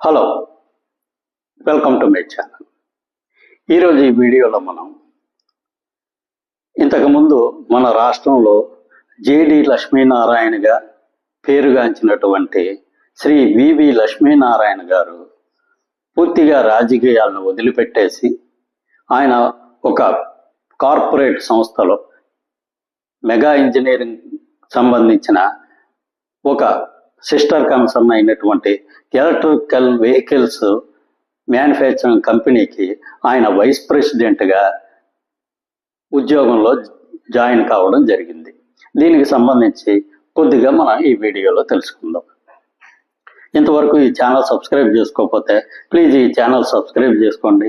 Hello, welcome to my channel. ఈరోజు ఈ వీడియోలో మనం ఇంతకుముందు మన రాష్ట్రంలో జేడి లక్ష్మీనారాయణగా పేరుగాంచినటువంటి శ్రీ వివి లక్ష్మీనారాయణ గారు పూర్తిగా రాజకీయాలను వదిలిపెట్టేసి ఆయన ఒక కార్పొరేట్ సంస్థలో మెగా ఇంజనీరింగ్ సంబంధించిన ఒక సిస్టర్ కన్సర్న్ అయినటువంటి ఎలక్ట్రికల్ వెహికల్స్ మ్యానుఫ్యాక్చరింగ్ కంపెనీకి ఆయన వైస్ ప్రెసిడెంట్గా ఉద్యోగంలో జాయిన్ కావడం జరిగింది. దీనికి సంబంధించి కొద్దిగా మనం ఈ వీడియోలో తెలుసుకుందాం. ఇంతవరకు ఈ ఛానల్ సబ్స్క్రైబ్ చేసుకోకపోతే ప్లీజ్ ఈ ఛానల్ సబ్స్క్రైబ్ చేసుకోండి.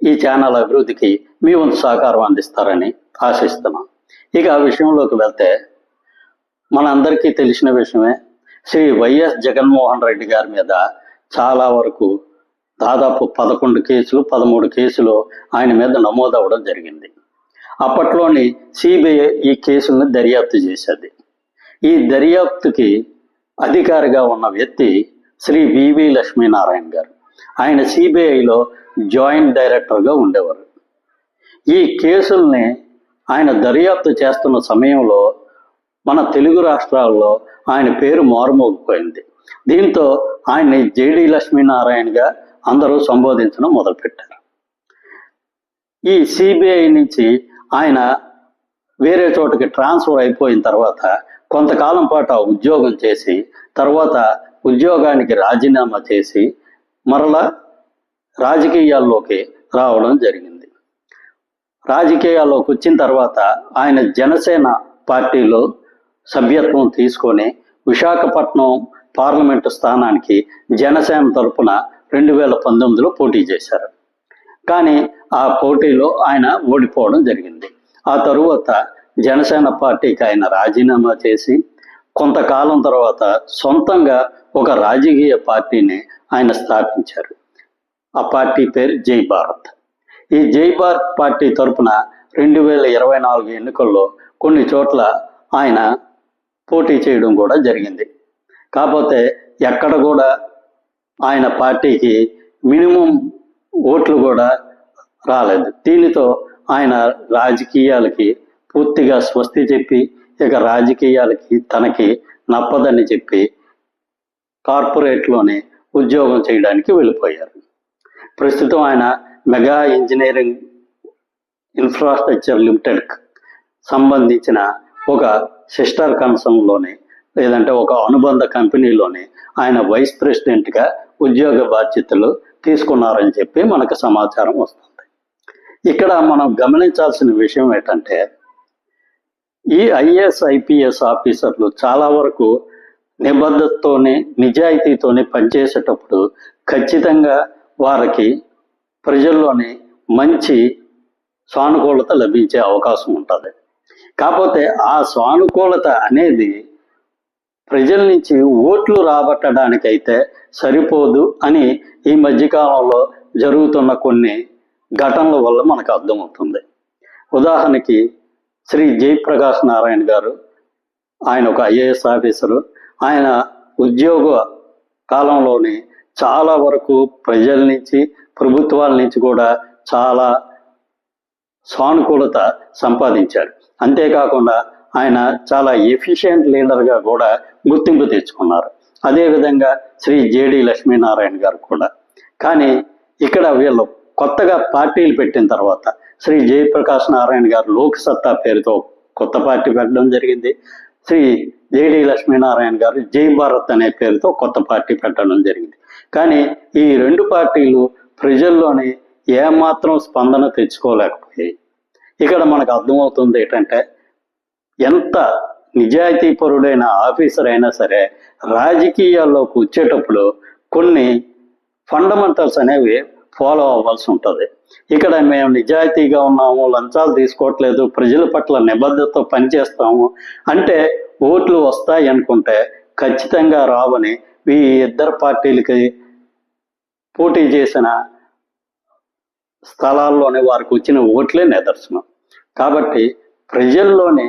ఈ ఛానల్ అభివృద్ధికి మీ వంతు సహకారం అందిస్తారని ఆశిస్తున్నాం. ఇక ఆ విషయంలోకి వెళ్తే మనందరికీ తెలిసిన విషయమే, శ్రీ వైఎస్ జగన్మోహన్ రెడ్డి గారి మీద చాలా వరకు దాదాపు 11 కేసులు 13 కేసులు ఆయన మీద నమోదవడం జరిగింది. అప్పట్లోని సిబిఐ ఈ కేసులను దర్యాప్తు చేసేది. ఈ దర్యాప్తుకి అధికారిగా ఉన్న వ్యక్తి శ్రీ వివి లక్ష్మీనారాయణ గారు. ఆయన సిబిఐలో జాయింట్ డైరెక్టర్గా ఉండేవారు. ఈ కేసుల్ని ఆయన దర్యాప్తు చేస్తున్న సమయంలో మన తెలుగు రాష్ట్రాల్లో ఆయన పేరు మారుమోగిపోయింది. దీంతో ఆయన్ని జేడి లక్ష్మీనారాయణగా అందరూ సంబోధించడం మొదలుపెట్టారు. ఈ సిబిఐ నుంచి ఆయన వేరే చోటుకి ట్రాన్స్ఫర్ అయిపోయిన తర్వాత కొంతకాలం పాటు ఆ ఉద్యోగం చేసి తర్వాత ఉద్యోగానికి రాజీనామా చేసి మరలా రాజకీయాల్లోకి రావడం జరిగింది. రాజకీయాల్లోకి వచ్చిన తర్వాత ఆయన జనసేన పార్టీలో సభ్యత్వం తీసుకొని విశాఖపట్నం పార్లమెంటు స్థానానికి జనసేన తరపున 2019లో పోటీ చేశారు. కానీ ఆ పోటీలో ఆయన ఓడిపోవడం జరిగింది. ఆ తరువాత జనసేన పార్టీకి ఆయన రాజీనామా చేసి కొంతకాలం తర్వాత సొంతంగా ఒక రాజకీయ పార్టీని ఆయన స్థాపించారు. ఆ పార్టీ పేరు జై భారత్. ఈ జై భారత్ పార్టీ తరపున 2024 ఎన్నికల్లో కొన్ని చోట్ల ఆయన పోటీ చేయడం కూడా జరిగింది. కాకపోతే ఎక్కడ కూడా ఆయన పార్టీకి మినిమం ఓట్లు కూడా రాలేదు. దీనితో ఆయన రాజకీయాలకి పూర్తిగా స్వస్తి చెప్పి ఇక రాజకీయాలకి తనకి నప్పదని చెప్పి కార్పొరేట్లోనే ఉద్యోగం చేయడానికి వెళ్ళిపోయారు. ప్రస్తుతం ఆయన మెగా ఇంజనీరింగ్ ఇన్ఫ్రాస్ట్రక్చర్ లిమిటెడ్ సంబంధించిన ఒక సిస్టర్ కన్సర్న్లోనే లేదంటే ఒక అనుబంధ కంపెనీలోనే ఆయన వైస్ ప్రెసిడెంట్గా ఉద్యోగ బాధ్యతలు తీసుకున్నారని చెప్పి మనకు సమాచారం వస్తుంది. ఇక్కడ మనం గమనించాల్సిన విషయం ఏంటంటే, ఈ ఐఏఎస్ ఐపీఎస్ ఆఫీసర్లు చాలా వరకు నిబద్ధతతోనే నిజాయితీతోనే పనిచేసేటప్పుడు ఖచ్చితంగా వారికి ప్రజల్లోనే మంచి సానుకూలత లభించే అవకాశం ఉంటుంది. కాకపోతే ఆ సానుకూలత అనేది ప్రజల నుంచి ఓట్లు రాబట్టడానికైతే సరిపోదు అని ఈ మధ్యకాలంలో జరుగుతున్న కొన్ని ఘటనల వల్ల మనకు అర్థమవుతుంది. ఉదాహరణకి శ్రీ జయప్రకాష్ నారాయణ గారు, ఆయన ఒక ఐఏఎస్ ఆఫీసరు. ఆయన ఉద్యోగ కాలంలోనే చాలా వరకు ప్రజల నుంచి ప్రభుత్వాల నుంచి కూడా చాలా సానుకూలత సంపాదించారు. అంతేకాకుండా ఆయన చాలా ఎఫిషియెంట్ లీడర్గా కూడా గుర్తింపు తెచ్చుకున్నారు. అదేవిధంగా శ్రీ జేడి లక్ష్మీనారాయణ గారు కూడా. కానీ ఇక్కడ వీళ్ళు కొత్తగా పార్టీలు పెట్టిన తర్వాత శ్రీ జయప్రకాష్ నారాయణ గారు లోక్సత్తా పేరుతో కొత్త పార్టీ పెట్టడం జరిగింది. శ్రీ జేడి లక్ష్మీనారాయణ గారు జై భారత్ అనే పేరుతో కొత్త పార్టీ పెట్టడం జరిగింది. కానీ ఈ రెండు పార్టీలు ప్రజల్లోని ఏమాత్రం స్పందన తెచ్చుకోలేకపోయాయి. ఇక్కడ మనకు అర్థమవుతుంది ఏంటంటే, ఎంత నిజాయితీపరుడైన ఆఫీసర్ అయినా సరే రాజకీయాల్లోకి వచ్చేటప్పుడు కొన్ని ఫండమెంటల్స్ అనేవి ఫాలో అవ్వాల్సి ఉంటుంది. ఇక్కడ మేము నిజాయితీగా ఉన్నాము, లంచాలు తీసుకోవట్లేదు, ప్రజల పట్ల నిబద్ధతతో పనిచేస్తాము అంటే ఓట్లు వస్తాయి అనుకుంటే ఖచ్చితంగా రావని ఈ ఇద్దరు పార్టీలకి పోటీ చేసిన స్థలాల్లోనే వారికి వచ్చిన ఓట్లే నిదర్శనం. కాబట్టి ప్రజల్లోని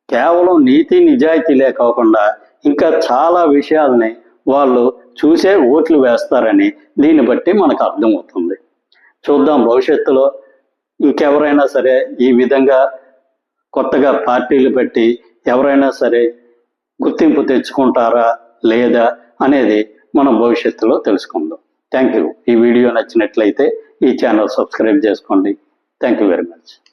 కేవలం నీతి నిజాయితీ లేకోకుండా ఇంకా చాలా విషయాలని వాళ్ళు చూసే ఓట్లు వేస్తారని దీన్ని బట్టి మనకు అర్థమవుతుంది. చూద్దాం భవిష్యత్తులో ఇంకెవరైనా సరే ఈ విధంగా కొత్తగా పార్టీలు పెట్టి ఎవరైనా సరే గుర్తింపు తెచ్చుకుంటారా లేదా అనేది మనం భవిష్యత్తులో తెలుసుకుందాం. Thank you. ఈ వీడియో నచ్చినట్లయితే ఈ ఛానల్ సబ్స్క్రైబ్ చేసుకోండి. Thank you very much.